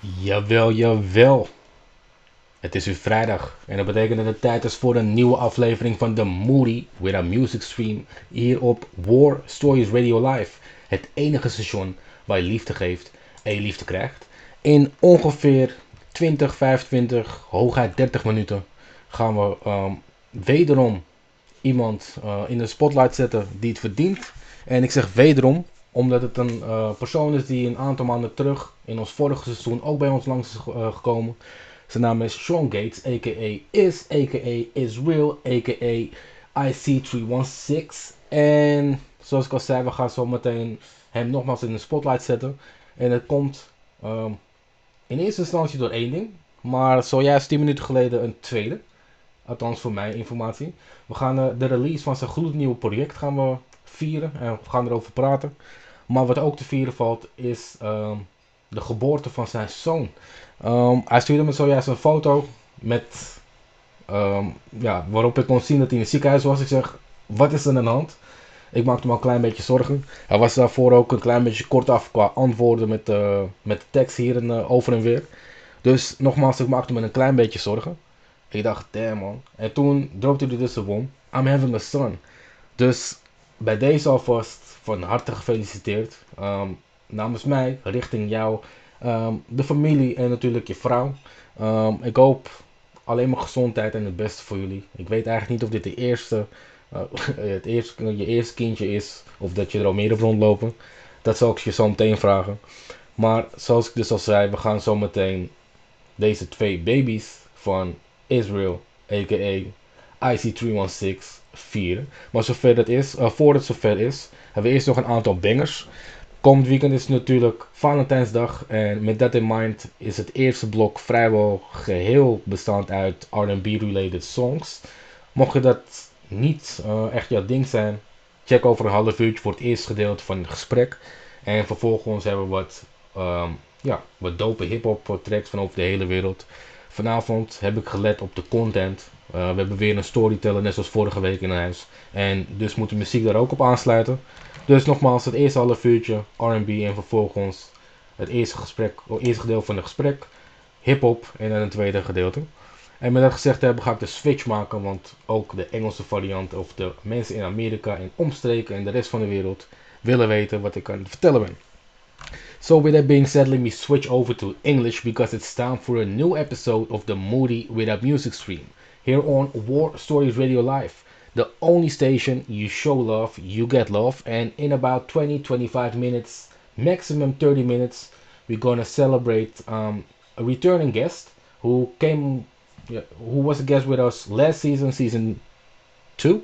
Jawel, jawel. Het is weer vrijdag en dat betekent dat het tijd is voor een nieuwe aflevering van de Moody Without Music Stream hier op War Stories Radio Live. Het enige station waar je liefde geeft en je liefde krijgt. In ongeveer 20, 25, hooguit 30 minuten gaan we wederom iemand in de spotlight zetten die het verdient. En ik zeg wederom, omdat het een persoon is die een aantal maanden terug in ons vorige seizoen ook bij ons langs is gekomen. Zijn naam is Sean Gates, a.k.a. a.k.a. Israel, a.k.a. IC316. En zoals ik al zei, we gaan zo meteen hem nogmaals in de spotlight zetten. En het komt in eerste instantie door één ding. Maar zojuist 10 minuten geleden een tweede. Althans voor mij informatie. We gaan de release van zijn gloednieuwe project gaan we vieren. En we gaan erover praten. Maar wat ook te vieren valt is de geboorte van zijn zoon. Hij stuurde me zojuist een foto met, waarop ik kon zien dat hij in het ziekenhuis was. Ik zeg, wat is er aan de hand? Ik maakte me al een klein beetje zorgen. Hij was daarvoor ook een klein beetje kortaf qua antwoorden met de tekst hier en over en weer. Dus nogmaals, ik maakte me een klein beetje zorgen. Ik dacht, damn man. En toen dropte hij dus de bom. I'm having a son. Dus bij deze alvast van harte gefeliciteerd. Namens mij, richting jou, de familie en natuurlijk je vrouw. Ik hoop alleen maar gezondheid en het beste voor jullie. Ik weet eigenlijk niet of dit de eerste, je eerste kindje is. Of dat je er al meer op rondlopen. Dat zal ik je zo meteen vragen. Maar zoals ik dus al zei, we gaan zo meteen deze twee baby's van Israel, a.k.a. IC316, vieren. Maar voordat het zover is, hebben we eerst nog een aantal bangers. Komend weekend is natuurlijk Valentijnsdag en met dat in mind is het eerste blok vrijwel geheel bestaand uit R&B-related songs. Mocht je dat niet echt jouw ding zijn, check over een half uurtje voor het eerste gedeelte van het gesprek. En vervolgens hebben we wat dope hip-hop tracks van over de hele wereld. Vanavond heb ik gelet op de content. We hebben weer een storyteller, net zoals vorige week in huis. En dus moet de muziek daar ook op aansluiten. Dus nogmaals, het eerste half uurtje R&B en vervolgens het eerste gedeelte van het gesprek. Hip-hop en dan het tweede gedeelte. En met dat gezegd hebben ga ik de switch maken, want ook de Engelse variant of de mensen in Amerika en omstreken en de rest van de wereld willen weten wat ik aan het vertellen ben. So with that being said, let me switch over to English because it's time for a new episode of the Moody Without Music stream here on War Stories Radio Live, the only station you show love, you get love, and in about 20-25 minutes, maximum 30 minutes, we're gonna celebrate a returning guest who who was a guest with us last season, season 2.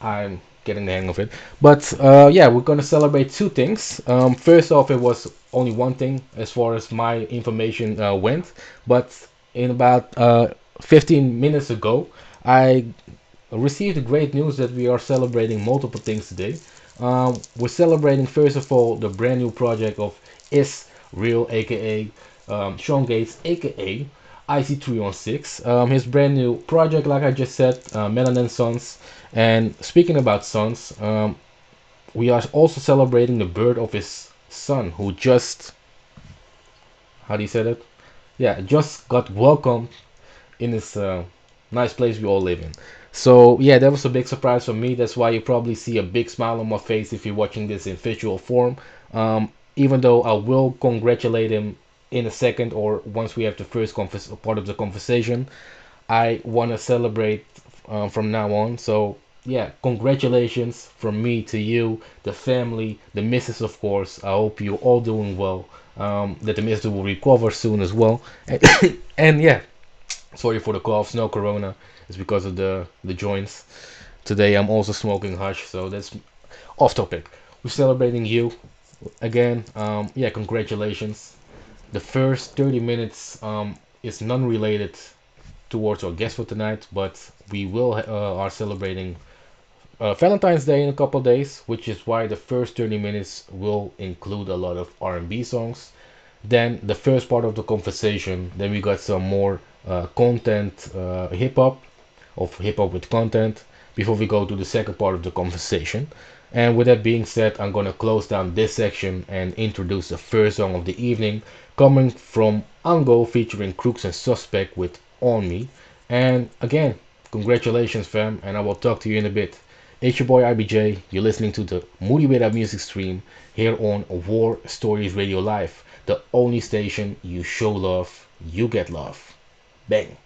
I'm getting the hang of it. But we're gonna celebrate two things. First off, it was only one thing as far as my information went. But in about 15 minutes ago, I received great news that we are celebrating multiple things today. We're celebrating first of all the brand new project of Is Real, aka Sean Gates, aka IC316. His brand new project, like I just said, Melanin Sons. And speaking about sons, we are also celebrating the birth of his son, who just, how do you say that? Yeah, just got welcomed in this nice place we all live in. So yeah, that was a big surprise for me. That's why you probably see a big smile on my face if you're watching this in visual form. Even though I will congratulate him in a second or once we have the first part of the conversation, I want to celebrate from now on. So yeah, congratulations from me to you, the family, the missus, of course. I hope you're all doing well. That the missus will recover soon as well. And yeah, sorry for the coughs, no corona. It's because of the joints. Today I'm also smoking hash, so that's off topic. We're celebrating you again. Congratulations. The first 30 minutes is non-related towards our guest for tonight, but we will are celebrating Valentine's Day in a couple of days, which is why the first 30 minutes will include a lot of R&B songs. Then the first part of the conversation, then we got some more content, hip hop with content, before we go to the second part of the conversation. And with that being said, I'm gonna close down this section and introduce the first song of the evening, coming from Ango featuring Crooks and Suspect with On Me. And again, congratulations, fam, and I will talk to you in a bit. It's your boy IBJ. You're listening to the Moody Without music stream here on War Stories Radio Live, the only station you show love, you get love. Bang.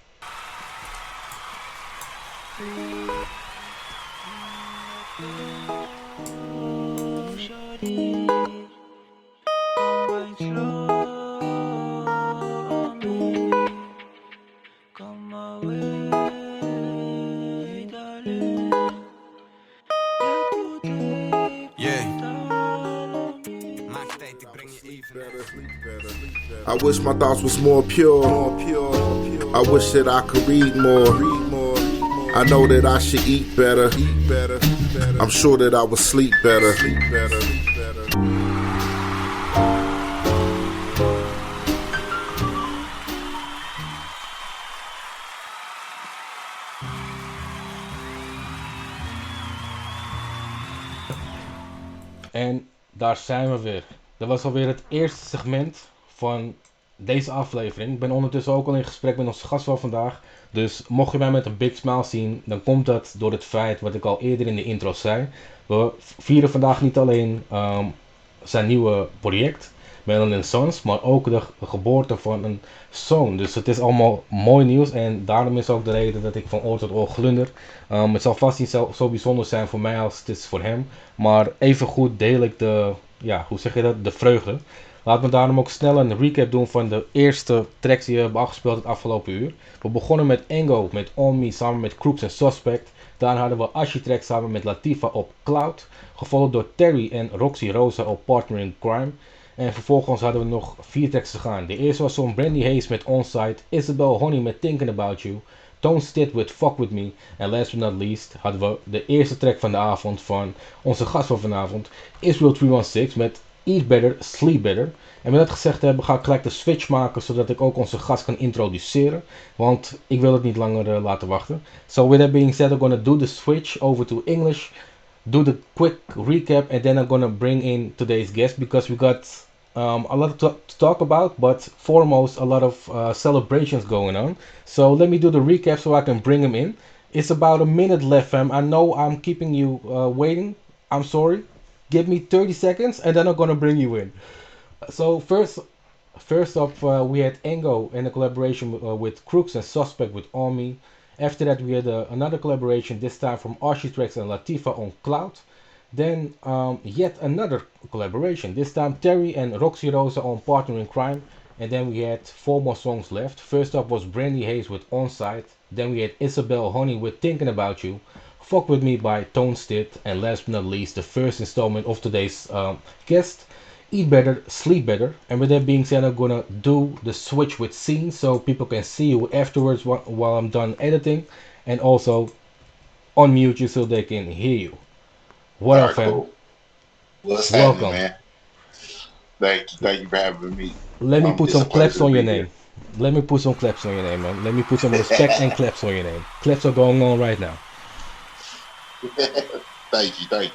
I wish my thoughts was more pure. I wish that I could read more. I know that I should eat better. I'm sure that I would sleep better. En daar zijn we weer. Dat was alweer het eerste segment van deze aflevering. Ik ben ondertussen ook al in gesprek met onze gast van vandaag. Dus mocht je mij met een big smile zien, dan komt dat door het feit wat ik al eerder in de intro zei. We vieren vandaag niet alleen zijn nieuwe project, Melanin Sons, maar ook de geboorte van een zoon. Dus het is allemaal mooi nieuws en daarom is ook de reden dat ik van oor tot oor glunder. Het zal vast niet zo bijzonder zijn voor mij als het is voor hem, maar evengoed deel ik hoe zeg je dat, de vreugde. Laat me daarom ook snel een recap doen van de eerste tracks die we hebben afgespeeld het afgelopen uur. We begonnen met Engo met On Me samen met Crooks en Suspect. Daarna hadden we Ashi track samen met Latifa op Cloud. Gevolgd door Terry en Roxy Rosa op Partner in Crime. En vervolgens hadden we nog 4 tracks te gaan. De eerste was zo'n Brandy Hayes met Onsite, Isabel Honey met Thinking About You, Tone Stitt with Fuck With Me. En last but not least hadden we de eerste track van de avond van onze gast van vanavond, Israel 316 met Eat Better, Sleep Better. En met dat gezegd hebben ga ik gelijk de switch maken zodat ik ook onze gast kan introduceren. Want ik wil het niet langer laten wachten. So with that being said, I'm gonna do the switch over to English. Do the quick recap and then I'm gonna bring in today's guest because we got a lot to talk about, but foremost a lot of celebrations going on. So let me do the recap so I can bring him in. It's about a minute left, fam. I know I'm keeping you waiting. I'm sorry. Give me 30 seconds and then I'm gonna bring you in. So first up, we had Engo in a collaboration with Crooks and Suspect with On Me. After that, we had another collaboration, this time from Archie Tracks and Latifa on Cloud. Then yet another collaboration, this time Terry and Roxy Rosa on Partner in Crime. And then we had 4 more songs left. First up was Brandy Hayes with Onsite. Then we had Isabel Honey with Thinking About You. Fuck With Me by Tone Stitt. And last but not least, the first installment of today's guest, Eat Better, Sleep Better. And with that being said, I'm gonna do the switch with scenes so people can see you afterwards while I'm done editing, and also unmute you so they can hear you. What up, fam? Cool. What's Welcome, happening, man? Thank you for having me. Let me put some claps on your here. name. Let me put some claps on your name, man. Let me put some respect and claps on your name. Claps are going on right now. Thank you.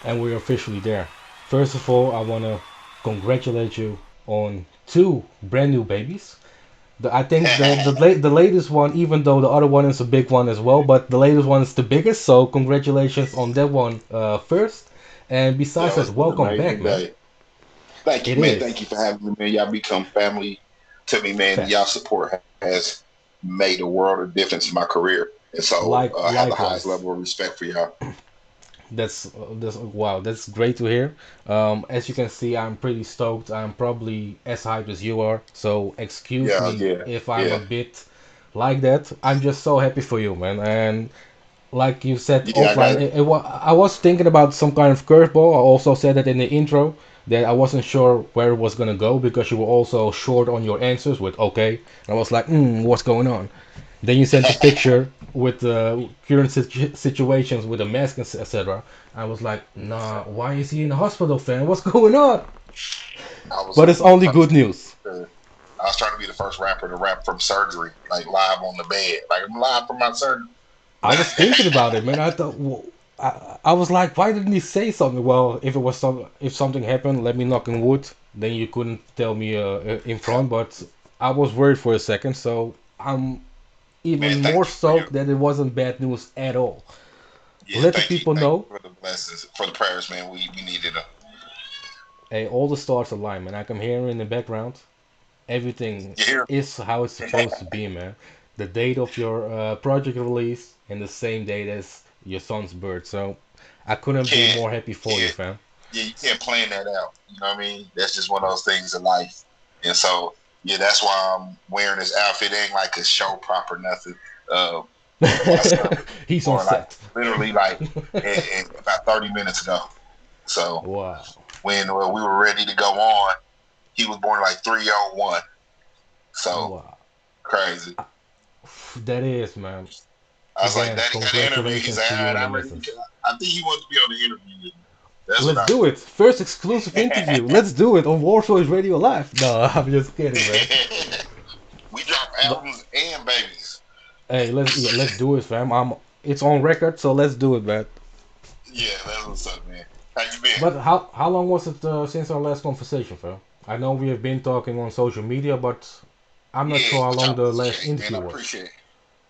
And we're officially there. First of all, I want to congratulate you on 2 brand new babies. I think the latest one, even though the other one is a big one as well, but the latest one is the biggest. So congratulations on that one first. And besides that, welcome back, man. Thank you, man. Thank you for having me, man. Y'all become family to me, man. Fact. Y'all support has made a world of difference in my career, and so I have the highest level of respect for y'all. That's wow, that's great to hear. As you can see, I'm pretty stoked. I'm probably as hyped as you are, so excuse me if I'm a bit like that. I'm just so happy for you, man. And like you said offline, I was thinking about some kind of curveball. I also said that in the intro that I wasn't sure where it was gonna go because you were also short on your answers with okay. And I was like, what's going on? Then you sent a picture with the current situations with the mask, etc. I was like, nah, why is he in the hospital, fam? What's going on? But it's only good news. I was trying to be the first rapper to rap from surgery, like live on the bed, like I'm live from my surgery. I was thinking about it, man. I thought, I was like, why didn't he say something? Well, if something happened, let me knock on wood. then you couldn't tell me in front, but I was worried for a second, so I'm Man, even more thank you for your stoked that it wasn't bad news at all. yeah, Let the people thank know, you for the blessings, for the prayers, man. We needed them. hey, all the stars align, man. I can hear in the background. Everything You hear? is how it's supposed to be, man. The date of your project release and the same date as your son's birth, so I You couldn't be can't, more happy you for you, can't, fam. yeah, you can't plan that out. You know what I mean? That's just one of those things in life. And so, yeah, that's why I'm wearing this outfit. It ain't like a show prop or nothing. Uh, my son was He's on born like set. literally like about 30 minutes ago. So Wow. when we were ready to go on, he was born like 301. So Wow. crazy. That is, man. I was like, Again, Daddy got an interview. He congratulations said, to you all and right, the I'm ready to missus. go. I think he wanted to be on the interview with me. That's what Let's I do it. First exclusive interview. Let's do it on Warsaw Radio Live. No, I'm just kidding, man. we drop But albums and babies. hey, let's do it, fam. It's on record, so let's do it, man. Yeah, that's what's up, man. How you been? But how long was it since our last conversation, fam? I know we have been talking on social media, but I'm not Yeah, sure how which I long the last appreciate, man. interview I was. appreciate it.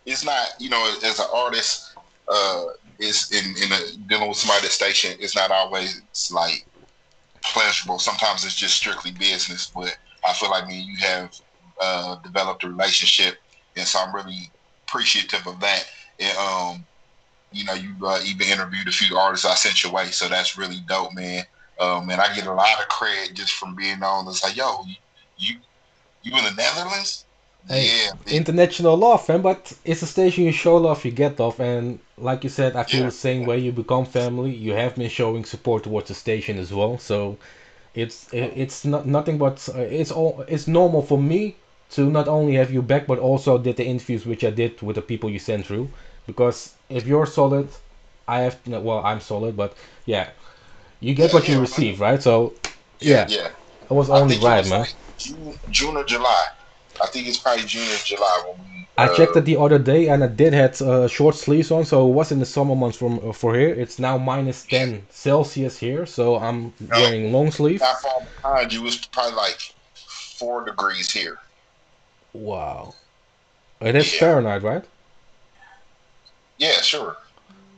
It's not, as an artist, is dealing with somebody at station. It's not always like pleasurable. Sometimes it's just strictly business. But I feel like me and you have developed a relationship, and so I'm really appreciative of that. And you even interviewed a few artists I sent your way, so that's really dope, man. And I get a lot of credit just from being on. It's like, yo, you you in the Netherlands? Hey, Yeah, international love, fam. But it's a station you show love, you get love, and like you said, I feel yeah, the same way. You become family. You have been showing support towards the station as well, so it's not nothing but it's normal for me to not only have you back but also did the interviews which I did with the people you sent through because if you're solid I have no, well I'm solid but yeah you get what you yeah, receive right so yeah, yeah yeah. it was I only think it right was man. like June or July. I think it's probably June or July when we. I checked it the other day and I did had short sleeves on so it was in the summer months from for here it's now minus Yeah. 10 Celsius here so I'm No, wearing long sleeve. not far behind you. It's probably like 4 degrees here. Wow, it is Yeah, Fahrenheit right. yeah, sure.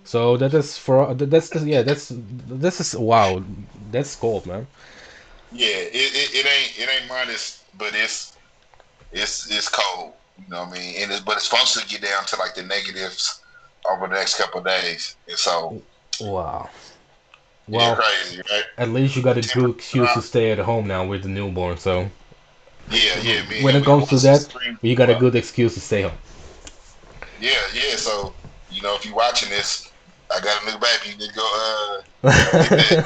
So that is for yeah that's this is wow that's cold man. Yeah, it ain't minus, but it's cold. You know what I mean? But it's supposed to get down to like the negatives over the next couple of days. And so Wow. yeah, Well, crazy, right? at least you got a good Temperature excuse to drop. stay at home now with the newborn. So Yeah, when man. it We comes to watched the that, stream you go got a up. good excuse to stay home. Yeah. So if you're watching this, I got a new baby. You need to go get that.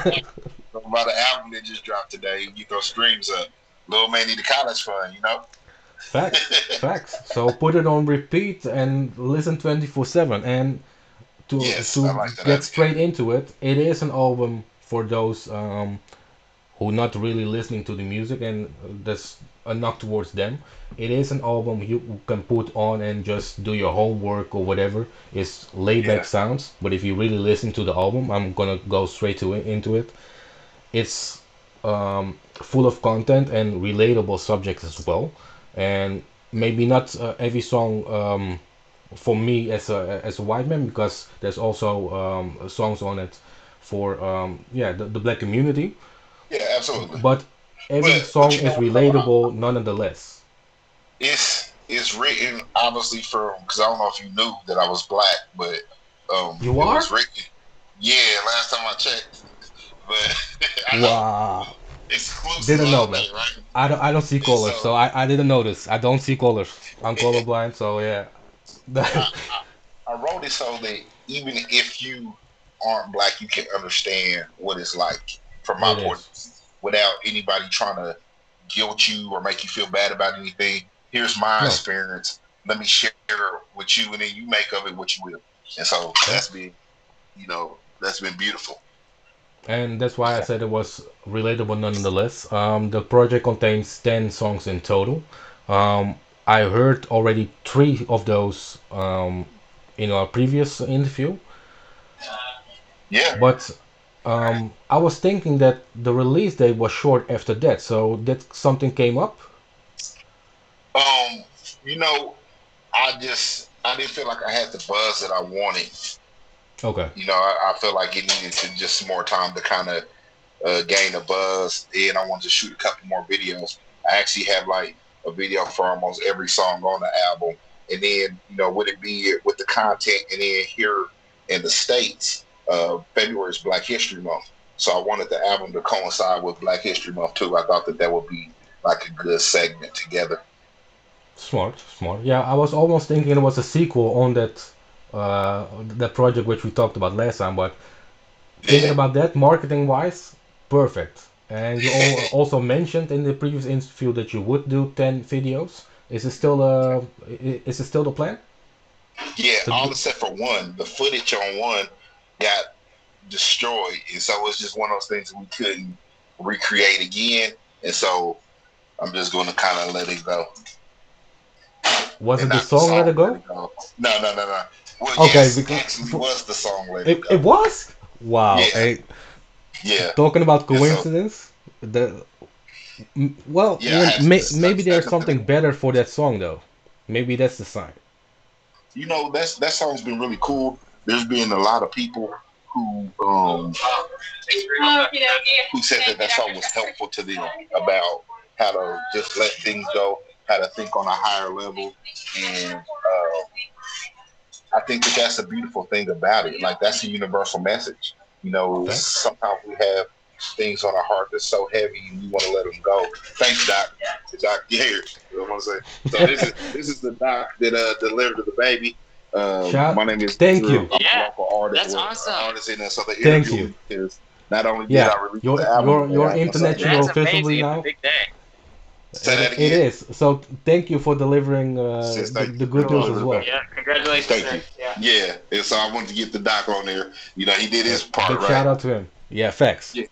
About the album that just dropped today. Get those streams up. Little man need a college fund. Facts, facts. So put it on repeat and listen 24/7. And Yes, I to like that get idea. straight into it, it is an album for those who not really listening to the music and that's a knock towards them. It is an album you can put on and just do your homework or whatever. It's laid back Yeah, sounds, but if you really listen to the album, I'm gonna go straight to it, into it. It's full of content and relatable subjects as well, and maybe not every song for me as a white man because there's also songs on it for yeah the black community yeah, absolutely. but every But song you know is what relatable nonetheless. it's written obviously from because I don't know if you knew that I was black, but You it are? was written. Yeah, last time I checked, but I know Wow. exclusive Didn't know, all man. day, right? I don't see And colors, so so I didn't notice. I don't see colors. I'm colorblind, so yeah. I, I wrote it so that even if you aren't black, you can understand what it's like from my It point is. of view without anybody trying to guilt you or make you feel bad about anything. Here's my No, experience. Let me share it with you, and then you make of it what you will. And so facts. that's been beautiful. And that's why I said it was relatable nonetheless. The project contains 10 songs in total. Um, I heard already three of those in our previous interview, Yeah, but I was thinking that the release date was short after that, so that something came up. Um, you know, I didn't feel like I had the buzz that I wanted. Okay. I felt like it needed to just some more time to kind of gain a buzz, and I wanted to shoot a couple more videos. I actually have like a video for almost every song on the album, and then with it be with the content, and then here in the states, February is Black History Month, so I wanted the album to coincide with Black History Month too. I thought that that would be like a good segment together. Smart, smart. Yeah, I was almost thinking it was a sequel on that project which we talked about last time, but thinking Yeah. about that, marketing wise, perfect. And you also mentioned in the previous interview that you would do 10 videos. Is it still the plan? Yeah, To all do, except for one. The footage on one got destroyed, and so it's just one of those things that we couldn't recreate again. And so I'm just going to kind of let it go, was and it the not the song Let song It "Let Go? It Go." No, no, no, no. Well, Okay, yes, because actually, was the song "Let It it Go." was? Wow. Yeah, Hey, yeah. talking about And so, coincidence, the well, yeah, I had to maybe there's second something that. better for that song though. Maybe that's the sign. That song's been really cool. There's been a lot of people who who said that that song was helpful to them about how to just let things go, how to think on a higher level, and I think that that's a beautiful thing about it. Like that's a universal message. Facts. Sometimes we have things on our heart that's so heavy and we want to let them go. Thanks, Doc. Doc, you hear? You know what I'm saying? So this is the Doc that delivered to the baby. Shout. My name is Thank Drew. you. I'm a Yeah, local artist that's with awesome. artists in there, so they Thank interviewed you. me because not only did Yeah, I release the you're album you're today, you're I also international That's visibly amazing. It's a now. big day. say that It again. is. So thank you for delivering Says thank the you for good news as delivering the well. baby. Yeah, congratulations, Thank sir. you. Yeah. Yeah, and so I wanted to get the Doc on there. He did his part Big right. shout out to him. Yeah, facts. Yeah.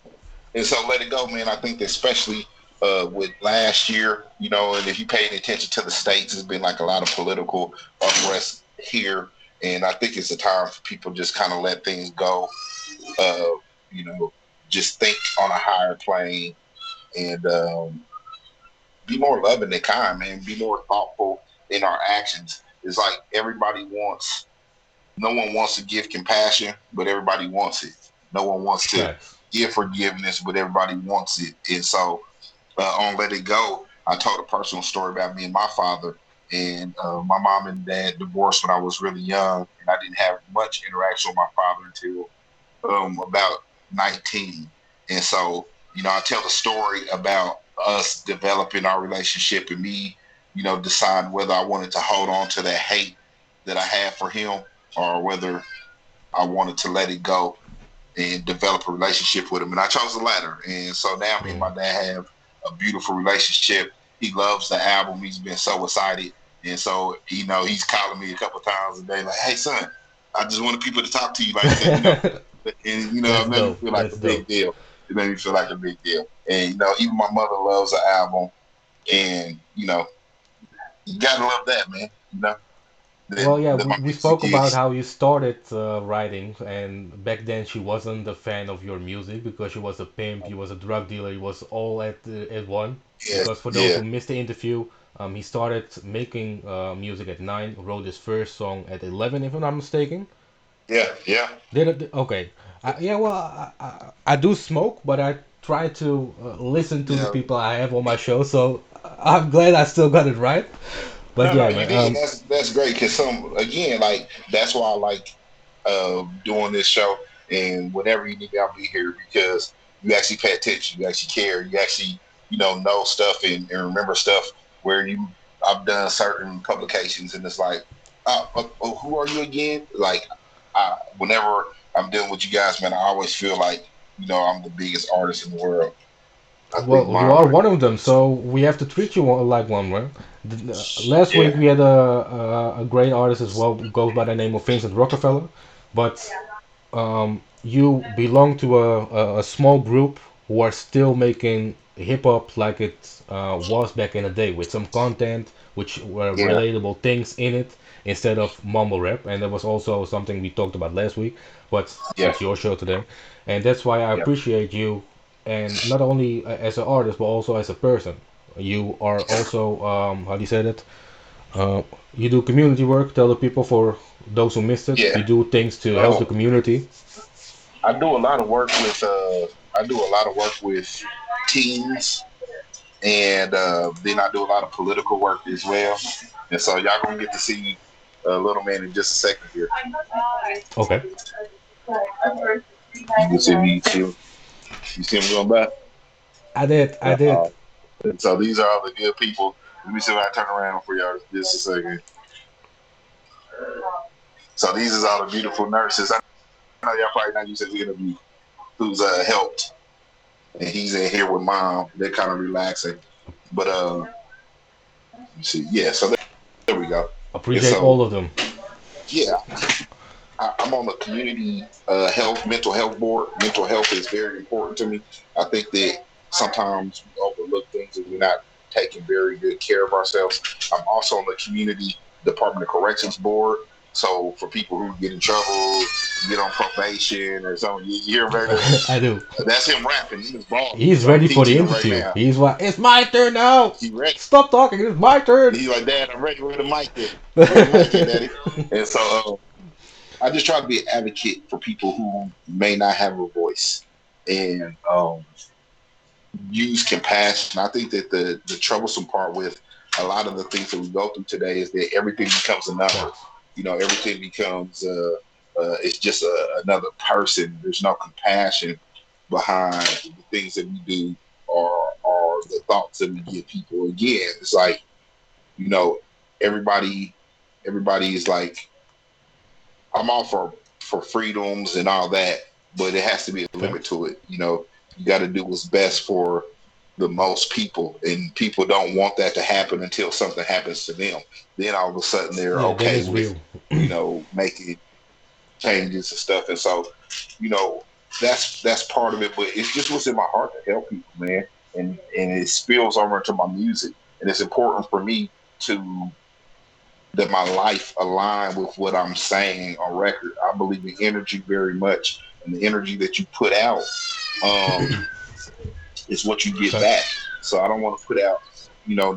And so let it go, man. I think that especially with last year, and if you paid attention to the states, it's been like a lot of political unrest here, and I think it's a time for people just kind of let things go. Uh, you know, just think on a higher plane and be more loving than kind, man. Be more thoughtful in our actions. It's like everybody wants. No one wants to give compassion, but everybody wants it. No one wants to Facts. give forgiveness, but everybody wants it. And so on Let It Go, I told a personal story about me and my father. And my mom and dad divorced when I was really young, and I didn't have much interaction with my father until about 19. And so, I tell the story about us developing our relationship and me, deciding whether I wanted to hold on to that hate that I had for him or whether I wanted to let it go and develop a relationship with him. And I chose the latter. And so now me and Mm. my dad have a beautiful relationship. He loves the album. He's been so excited. And so, he's calling me a couple times a day, like, hey, son, I just wanted people to talk to you like that, And, That's it made me dope. feel like That's a big dope. deal. It made me feel like a big deal. And, even my mother loves the album. And, you got to love that, man. Well, yeah, That my we music spoke about is. how you started writing, and back then she wasn't a fan of your music because she was a pimp, you was a drug dealer, you was all at one. Yeah, Because for those yeah, who missed the interview, he started making music at 9, wrote his first song at 11, if I'm not mistaken. yeah, yeah. Did it? Okay. Yeah, well, I do smoke, but I try to listen to the Yeah. people I have on my show, so I'm glad I still got it right. But No, no, yeah, you man. did. That's great because again, like that's why I like doing this show. And whenever you need me, I'll be here because you actually pay attention, you actually care, you actually know stuff and remember stuff. Where I've done certain publications, and it's like, who are you again? Like, whenever I'm dealing with you guys, man, I always feel like I'm the biggest artist in the world. I think Well, you are my one of them, so we have to treat you like one, man. Last week yeah, we had a great artist as well, who goes by the name of Vincent Rockefeller, but you belong to a small group who are still making hip hop like it was back in the day, with some content which were Yeah, relatable things in it instead of mumble rap. And that was also something we talked about last week, but yeah, it's your show today, and that's why I yeah. appreciate you, and not only as an artist but also as a person. You are also how do you say that? Uh, you do community work. Tell the people, for those who missed it, Yeah. you do things to help the Oh, community. I do a lot of work with teens, and then I do a lot of political work as well. And so y'all gonna get to see little man in just a second here. Okay, You can see me. You see him going by. I did. I did. And so these are all the good people. Let me see if I turn around for y'all just a second. So these is all the beautiful nurses. I know y'all probably not used to the interview. Who's helped, and he's in here with mom. They're kind of relaxing, but you see, yeah. So there we go. And Appreciate so all of them. yeah, I'm on the community health, mental health board. Mental health is very important to me. I think that sometimes we overlook things and we're not taking very good care of ourselves. I'm also on the community Department of Corrections board. So for people who get in trouble, get on probation or something, you hear right. I do. That's him rapping. He's bald. He's So I'm ready for the teaching him right interview. now. He's like, it's my turn now. He ready. Stop talking. It's my turn. He's like, Dad, I'm ready. Where the mic at? Where the mic at, Daddy? And so I just try to be an advocate for people who may not have a voice and use compassion. I think that the troublesome part with a lot of the things that we go through today is that everything becomes a number. Facts. Everything becomes it's just another person. There's no compassion behind the things that we do or the thoughts that we give people. Again, it's like, you know, everybody everybody is like, I'm all for freedoms and all that, but it has to be a limit Facts. to it. You got to do what's best for the most people, and people don't want that to happen until something happens to them. Then all of a sudden they're Yeah, then okay it's with, real. making changes and stuff. And so, you know, that's part of it. But it's just what's in my heart to help people, man, and it spills over into my music, and it's important for me to that my life align with what I'm saying on record. I believe in energy very much, and the energy that you put out um, is what you get back. Facts. So I don't want to put out,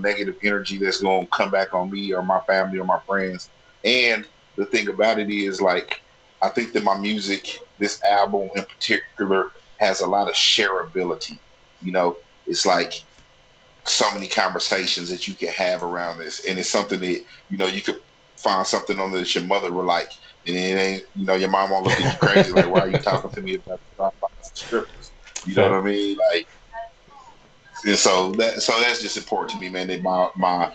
negative energy that's going to come back on me or my family or my friends. And the thing about it is, like, I think that my music, this album in particular, has a lot of shareability. It's like so many conversations that you can have around this, and it's something that you could find something on that your mother would like, and it ain't your mom won't look at you crazy like, why are you talking to me about scriptures? You know what I Facts. mean? Like, and so that's just important to me, man. That my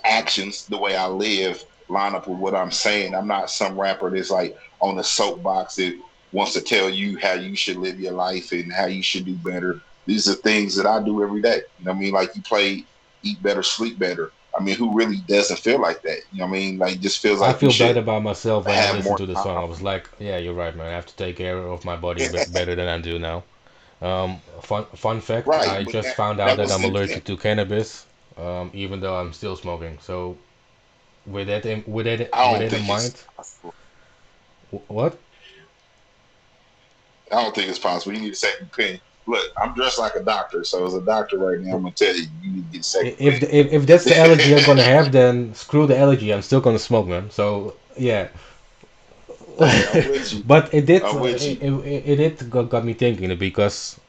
actions, the way I live, line up with what I'm saying. I'm not some rapper that's like on the soapbox that wants to tell you how you should live your life and how you should do better. These are things that I do every day. You know what I mean? Like, you play eat better, sleep better. I mean, who really doesn't feel like that? You know what I mean? Like, just feels I like you feel bad should about myself when I have listened more to the song. time. I was like, yeah, you're right, man. I have to take care of my body better than I do now. Fun fact, Right. I But just that, found out that that was I'm the intent. allergic to cannabis, even though I'm still smoking. So I with don't that in think it's mind, possible. what? I don't think it's possible. You need a second opinion. Look, I'm dressed like a doctor, so as a doctor right now, I'm gonna tell you, you need to get a second If that's the allergy I'm gonna opinion. have, then screw the allergy. I'm still gonna smoke, man. So yeah, Hey, I'm with you. but I'm with you. it did got me thinking, because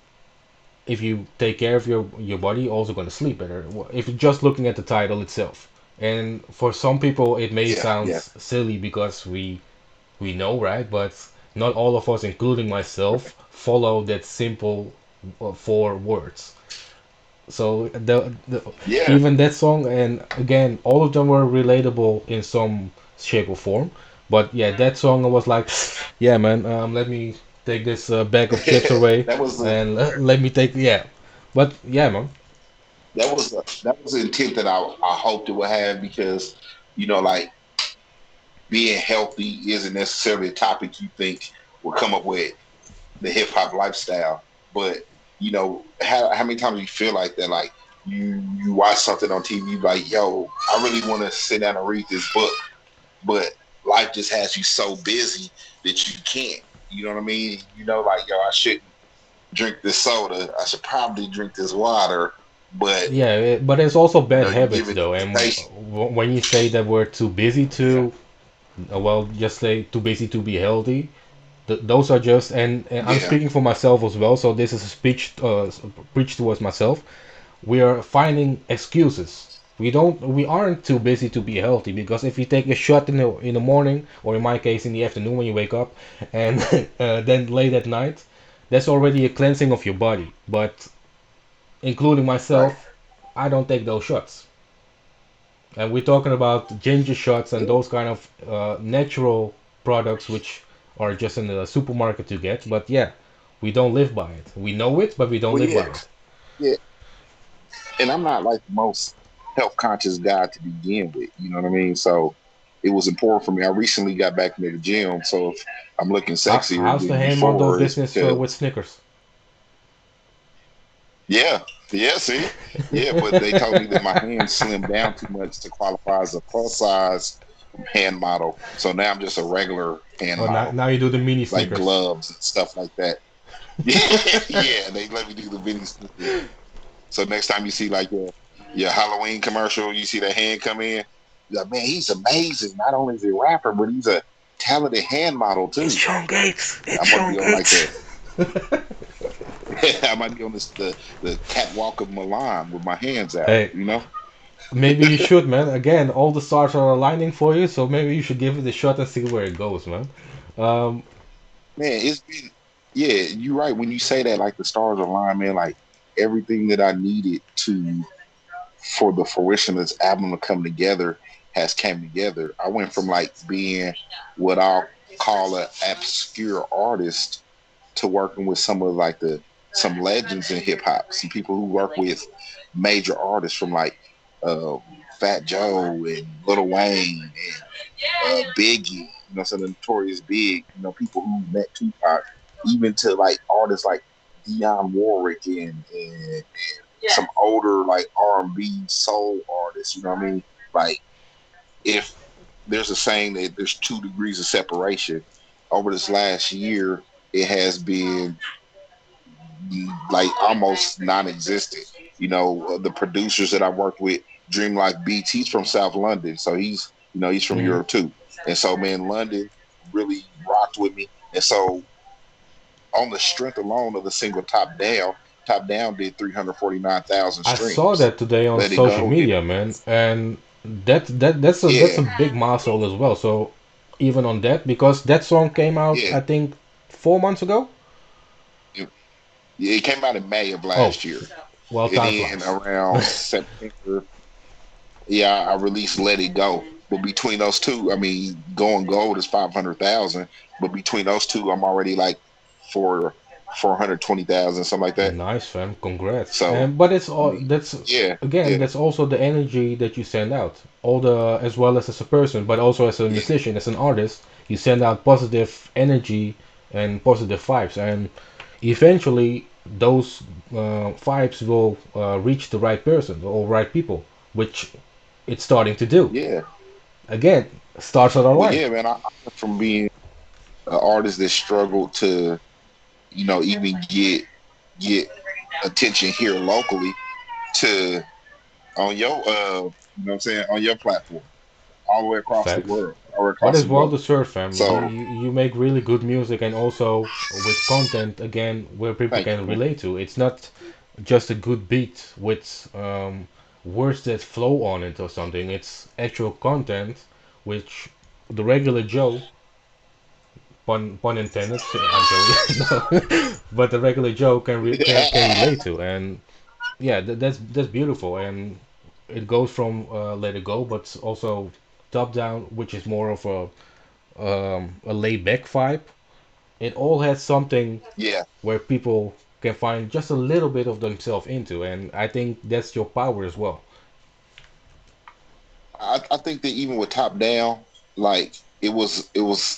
if you take care of your body, you're also gonna sleep better. If you're just looking at the title itself, and for some people it may Yeah, sound yeah. silly because we know, right? But not all of us, including myself, follow that simple four words. So Yeah. even that song, and again, all of them were relatable in some shape or form. But yeah, that song I was like, yeah, man, let me take this bag of chips away, that was the and let me take, yeah. But yeah, man, that was the intent that I hoped it would have, because like, being healthy isn't necessarily a topic you think will come up with the hip hop lifestyle. But how many times you feel like that? Like you watch something on TV, like, yo, I really want to sit down and read this book, but life just has you so busy that you can't. You know what I mean? Like, yo, I shouldn't drink this soda. I should probably drink this water, but Yeah, but it's also bad you habits give it though. And temptation. when you say that we're too busy Yeah, to, well, just say too busy to be healthy. Those are just, and I'm yeah, speaking for myself as well. So this is a speech, preach towards myself. We are finding excuses. We aren't too busy to be healthy because if you take a shot in the morning, or in my case in the afternoon when you wake up, and then late at night, that's already a cleansing of your body. But including right. myself, I don't take those shots. And we're talking about ginger shots and Yeah. those kind of natural products which are just in the supermarket to get. But yeah, we don't live by it. We know it, but we don't Well, live yeah, by it. yeah. And I'm not like the most health conscious guy to begin with. You know what I mean? So it was important for me. I recently got back into the gym, so if I'm looking sexier How's the than hand model before, it's business with because Snickers? yeah, yeah. See, yeah, but they told me that my hands slimmed down too much to qualify as a plus size hand model. So now I'm just a regular hand Oh, now, model, now you do the mini like Snickers. gloves and stuff like that. Yeah, they let me do the mini sneakers. So next time you see like your Halloween commercial, you see that hand come in, you're like, man, he's amazing. Not only is he a rapper, but he's a talented hand model It's too. Sean Gates. It's I'm gonna Sean be on like Gates. I might be on the catwalk of Milan with my hands out, Hey, maybe you should, man. Again, all the stars are aligning for you, so maybe you should give it a shot and see where it goes, man. Um, Man, it's been yeah, you're right. When you say that, like the stars align, man, like everything that I needed to for the fruition of this album to come together has came together. I went from like being what I'll call an obscure artist to working with some of like the some legends in hip hop, some people who work with major artists from like uh, Fat Joe and Lil Wayne and Biggie, so the Notorious Big, people who met Tupac, even to like artists like Dionne Warwick and some older like R&B soul artists. You know what I mean? Like if there's a saying that there's 2 degrees of separation over this last year, it has been like almost non-existent. The producers that I worked with, Dream Like Beats, he's from South London, so he's from mhm. Europe too, and so man, London really rocked with me, and so on the strength alone of the single Top Down did 349,000 I saw streams. that today on Let It social Go did, media, man, and that's a yeah, big milestone as well. So even on that, because that song came out, yeah, I think 4 months ago. it, yeah, it came out in May of Oh, last year, well, and time then flies. around September, yeah, I released Let It Go. But between those two, I mean, going gold is 500,000. But between those two, I'm already like for 420,000, something like that. Nice, fam. Congrats. So, And but it's I all mean, that's yeah, again yeah, that's also the energy that you send out. All the as well as a person, but also as a yeah, musician, as an artist, you send out positive energy and positive vibes, and eventually those vibes will reach the right person or right people, which it's starting to do. yeah. Again, stars are Well, aligned. yeah, man. I went from being an artist that struggled to, even get attention here locally to on your, what I'm saying, on your platform, all the way across the Facts. world, all the way But across it's the well globe. deserved, fam. You, So, you you make really good music and also with content again where people thank you, can man. relate to. It's not just a good beat with words that flow on it or something. It's actual content which the regular Joe, pun intended. I'm joking. No. But the regular Joe can relate to, and yeah, that's beautiful, and it goes from Let It Go, but also Top Down, which is more of a laid back vibe. It all has something Yeah, where people can find just a little bit of themselves into, and I think that's your power as well. I think that even with Top Down, like it was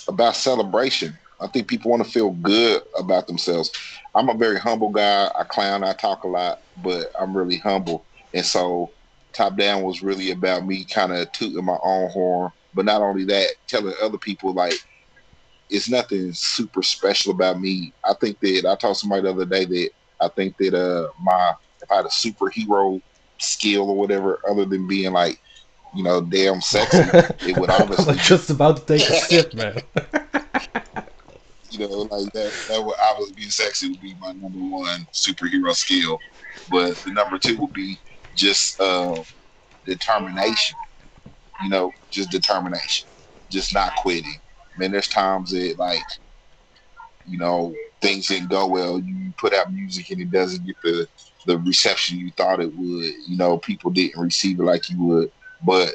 about celebration. I think people want to feel good about themselves. I'm a very humble guy. I clown, I talk a lot, but I'm really humble. And so Top Down was really about me kind of tooting my own horn. But not only that, telling other people like it's nothing super special about me. I think that I told somebody the other day that I think that my if I had a superhero skill or whatever, other than being like, damn sexy, it would I was obviously be, just about to take a sip, man. like that would obviously being sexy would be my number one superhero skill. But the number two would be just determination. Just determination. Just not quitting. Man, there's times that like, things didn't go well. You put out music and it doesn't get the reception you thought it would. People didn't receive it like you would. But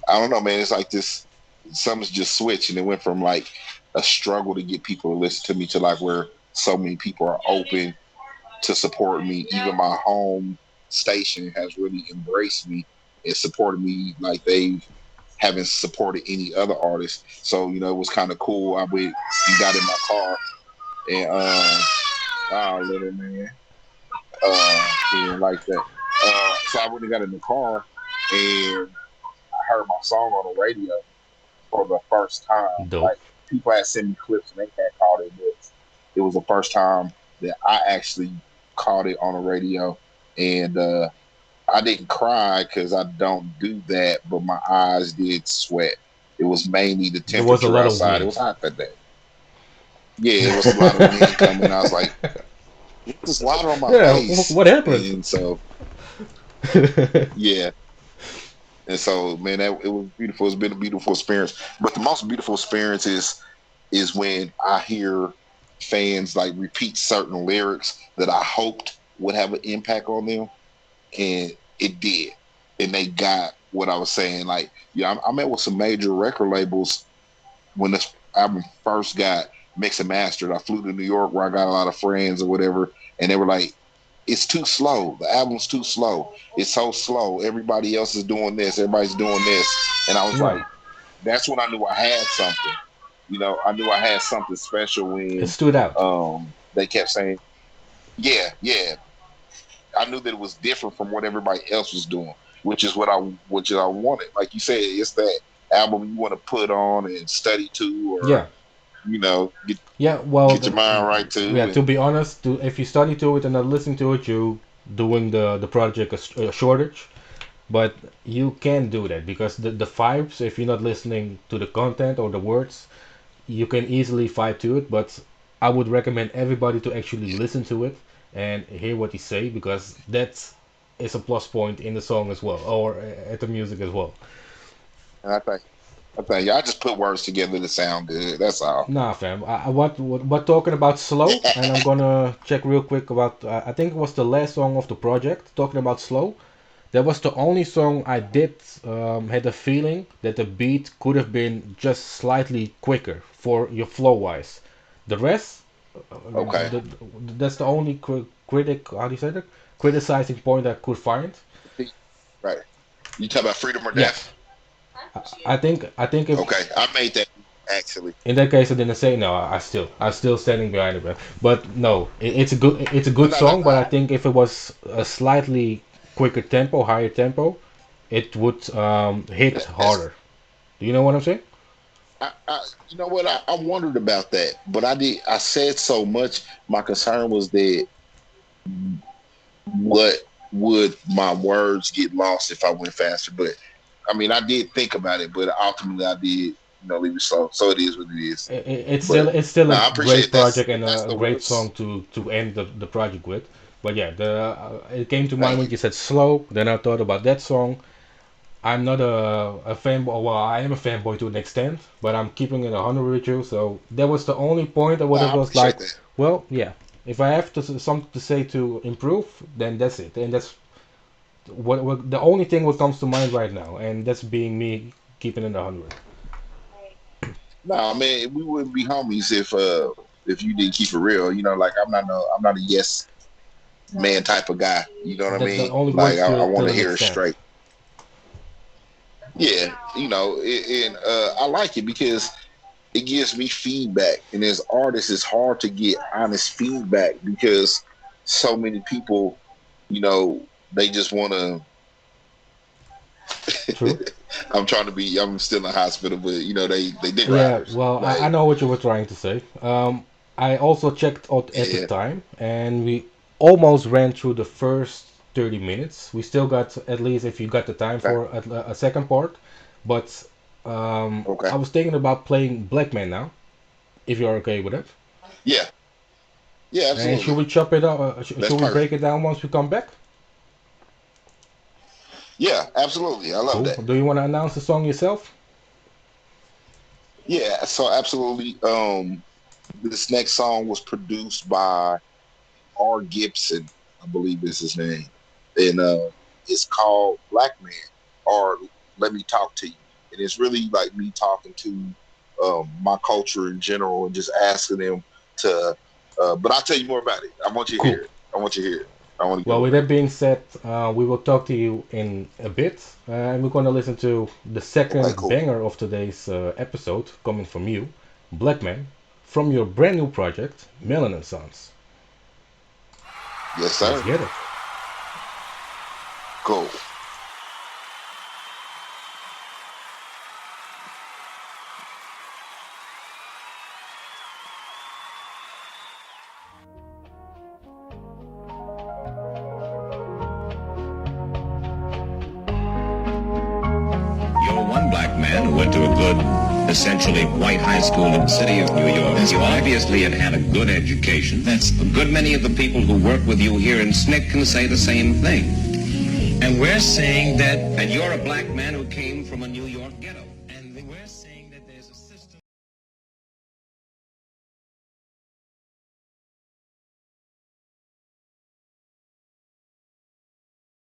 I don't know, man. It's like this. Something's just switched, and it went from like a struggle to get people to listen to me to like where so many people are open to support me. Even my home station has really embraced me and supported me like they haven't supported any other artist. So it was kind of cool. I went and got in my car and oh little man, he didn't like that. So I went and got in the car and I heard my song on the radio for the first time. Dope. Like people had sent me clips and they had called it this. It was the first time that I actually caught it on the radio, and I didn't cry because I don't do that, but my eyes did sweat. It was mainly the There was a temperature lot of outside. It wind. was hot that day. Yeah, it was a lot of wind coming. I was like, "What's this water on my Yeah, face?" what happened? And so, yeah, and so, man, it was beautiful. It's been a beautiful experience. But the most beautiful experience is when I hear fans like repeat certain lyrics that I hoped would have an impact on them, and it did, and they got what I was saying. Like, I met with some major record labels when this album first got mixed and mastered. I flew to New York where I got a lot of friends or whatever, and they were like, "It's too slow. The album's too slow. It's so slow. Everybody else is doing this. Everybody's doing this." And I was Yeah, like, that's when I knew I had something. I knew I had something special it when stood out. they kept saying, "Yeah, yeah." I knew that it was different from what everybody else was doing, which I wanted. Like you said, it's that album you want to put on and study to, or Yeah, get yeah. Well, get your mind right to. yeah. To And be honest, if you study to it and not listen to it, you doing the project a shortage. But you can do that because the vibes, if you're not listening to the content or the words, you can easily vibe to it. But I would recommend everybody to actually listen to it and hear what he say because that is a plus point in the song as well or at the music as well. and I think y'all just put words together to sound good. That's all. Nah, fam. What talking about slow? And I'm gonna check real quick about. I think it was the last song of the project. Talking about slow. That was the only song I did had a feeling that the beat could have been just slightly quicker for your flow wise. The rest, Okay, the, that's the only critic. How do you say that? Criticizing point I could find. right. You talk about freedom or Yes, death? I think if Okay, I made that actually. in that case I didn't say no. I still standing behind it, man. But no, it's a good No, no, song. no. But I think if it was a slightly quicker tempo, higher tempo, it would hit That's harder. Do you know what I'm saying? you know what? I wondered about that, but I did. I said so much. My concern was that what would my words get lost if I went faster? But I mean, I did think about it, but ultimately I did, leave it slow. So it is what it is. It's still But it's still no, a I great appreciate project if and that's a the great words. song to end the project with. But yeah, the it came to mind Thank when you. you said slow. Then I thought about that song. I'm not a fanboy. Well, I am a fanboy to an extent, but I'm keeping it 100 with you. So that was the only point No, where it I was like, appreciate that. well, yeah. If I have something to say to improve, then that's it. And that's what the only thing what comes to mind right now, and that's being me keeping it 100. No, I mean we wouldn't be homies if you didn't keep it real. Like I'm not a yes man type of guy. You know what I That mean? only Like works I want till to an hear it extent. straight. Yeah, and I like it because it gives me feedback. And as artists, it's hard to get honest feedback because so many people, you know, they just want to. True. I'm still in the hospital, but you know, they dick Yeah, riders. well, Like, I know what you were trying to say. I also checked out at the yeah, time, and we almost ran through the first 30 minutes. We still got, at least if you got the time okay, for a second part, but okay, I was thinking about playing Black Man now, if you're okay with it. yeah, yeah, And should absolutely. we chop it up? That's Should we break perfect. it down once we come back? Yeah, absolutely. I love Cool. that. Do you want to announce the song yourself? Yeah, so absolutely. This next song was produced by R. Gibson, I believe is his name, and it's called Black Man, or Let Me Talk to You, and it's really like me talking to my culture in general and just asking them to. But I'll tell you more about it. I want you to Cool. hear it. I want you to hear it. I want to Well, go with over it. that being said, we will talk to you in a bit, and we're going to listen to the Okay, second cool. banger of today's episode, coming from you, Black Man, from your brand new project, Melanin Sons. Yes, Let's sir. get it. Cool. You're one black man who went to a good, essentially white high school in the city of New York. You obviously had a good education. That's a good many of the people who work with you here in SNCC can say the same thing. And we're saying that, and you're a black man who came from a New York ghetto.